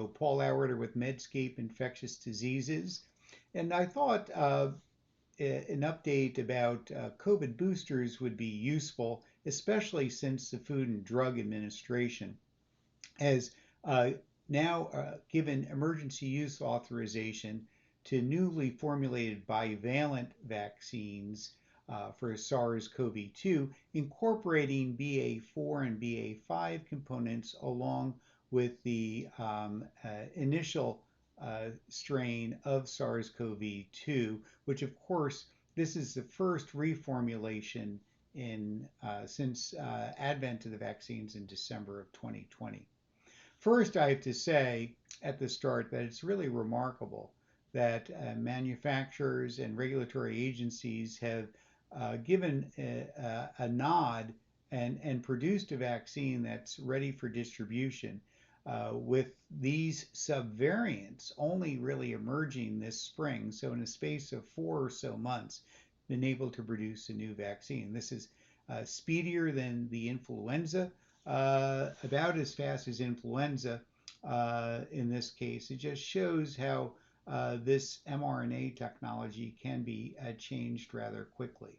Hello, Paul Auerter with Medscape Infectious Diseases. And I thought an update about COVID boosters would be useful, especially since the Food and Drug Administration has uh, now given emergency use authorization to newly formulated bivalent vaccines for SARS-CoV-2, incorporating BA4 and BA5 components along with the initial strain of SARS-CoV-2, which of course this is the first reformulation in since advent of the vaccines in December of 2020. First, I have to say at the start that it's really remarkable that manufacturers and regulatory agencies have given a nod and produced a vaccine that's ready for distribution with these subvariants only really emerging this spring. So in a space of 4 or so months, been able to produce a new vaccine. This is speedier than the influenza, about as fast as influenza in this case. It just shows how this mRNA technology can be changed rather quickly.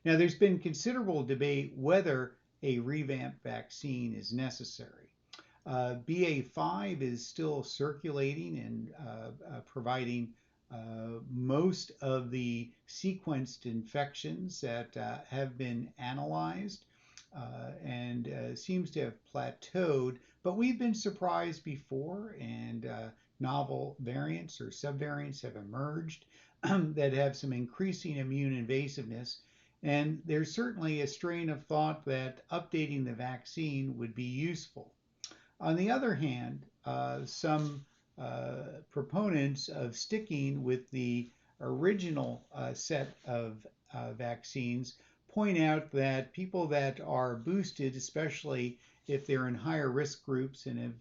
Now, there's been considerable debate whether a revamp vaccine is necessary. BA5 is still circulating and providing most of the sequenced infections that have been analyzed and seems to have plateaued, but we've been surprised before, and novel variants or subvariants have emerged that have some increasing immune invasiveness. And there's certainly a strain of thought that updating the vaccine would be useful. On the other hand, some proponents of sticking with the original set of vaccines point out that people that are boosted, especially if they're in higher risk groups and have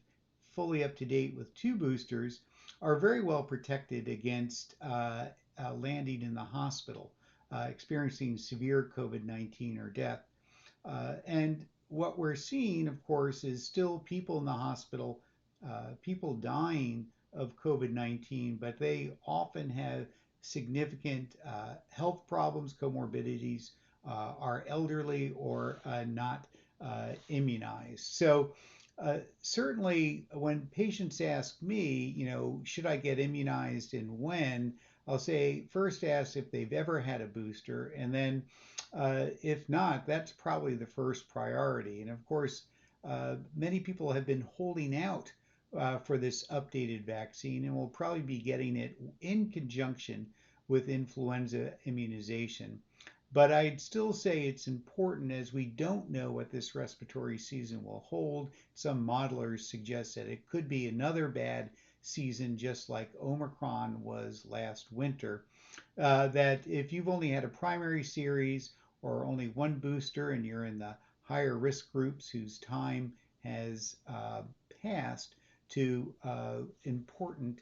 fully up to date with 2 boosters, are very well protected against landing in the hospital, experiencing severe COVID-19 or death. And what we're seeing, of course, is still people in the hospital, people dying of COVID-19, but they often have significant health problems, comorbidities, are elderly or not immunized. So certainly when patients ask me, should I get immunized and when, I'll say first ask if they've ever had a booster, and then if not, that's probably the first priority. And of course, many people have been holding out for this updated vaccine and will probably be getting it in conjunction with influenza immunization. But I'd still say it's important as we don't know what this respiratory season will hold. Some modelers suggest that it could be another bad season, just like Omicron was last winter. That if you've only had a primary series or only 1 booster and you're in the higher risk groups whose time has passed, to important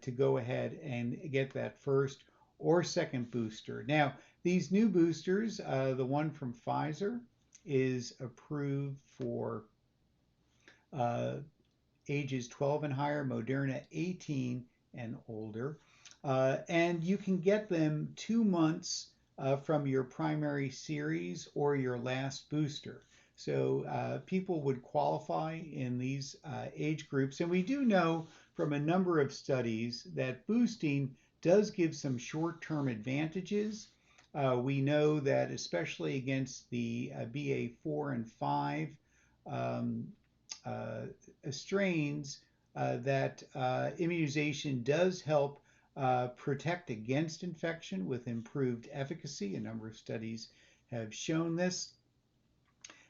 to go ahead and get that first or second booster. Now, these new boosters, the one from Pfizer is approved for ages 12 and higher, Moderna 18 and older. And you can get them 2 months from your primary series or your last booster. So people would qualify in these age groups. And we do know from a number of studies that boosting does give some short-term advantages. We know that especially against the BA4 and 5 strains, that immunization does help protect against infection with improved efficacy. A number of studies have shown this.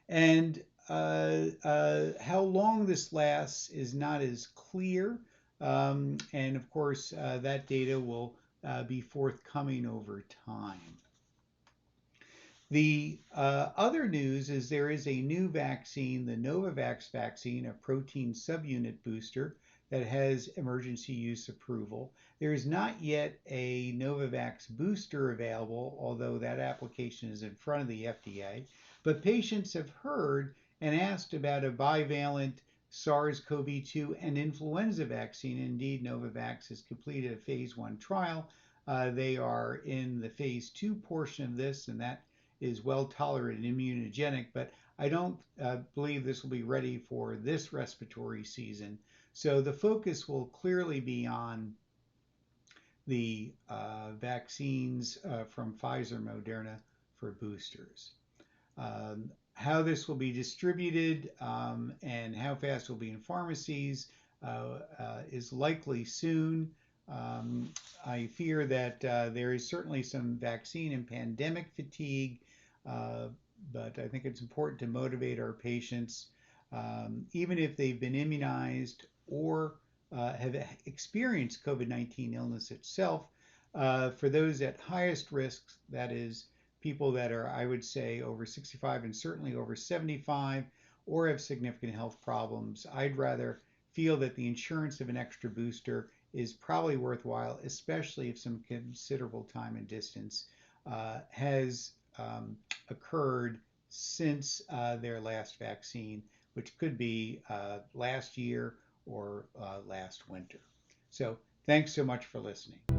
And how long this lasts is not as clear. And of course, that data will be forthcoming over time. The other news is there is a new vaccine, the Novavax vaccine, a protein subunit booster that has emergency use approval. There is not yet a Novavax booster available, although that application is in front of the FDA. But patients have heard and asked about a bivalent SARS-CoV-2 and influenza vaccine. Indeed, Novavax has completed a phase 1 trial. They are in the phase 2 portion of this, and that is well tolerated and immunogenic, but I don't believe this will be ready for this respiratory season. So the focus will clearly be on the vaccines from Pfizer, Moderna for boosters. How this will be distributed and how fast it will be in pharmacies is likely soon. I fear that there is certainly some vaccine and pandemic fatigue, but I think it's important to motivate our patients, even if they've been immunized or have experienced COVID-19 illness itself. For those at highest risks, that is, people that are, I would say, over 65 and certainly over 75 or have significant health problems, I'd rather feel that the insurance of an extra booster is probably worthwhile, especially if some considerable time and distance has occurred since their last vaccine, which could be last year or last winter. So thanks so much for listening.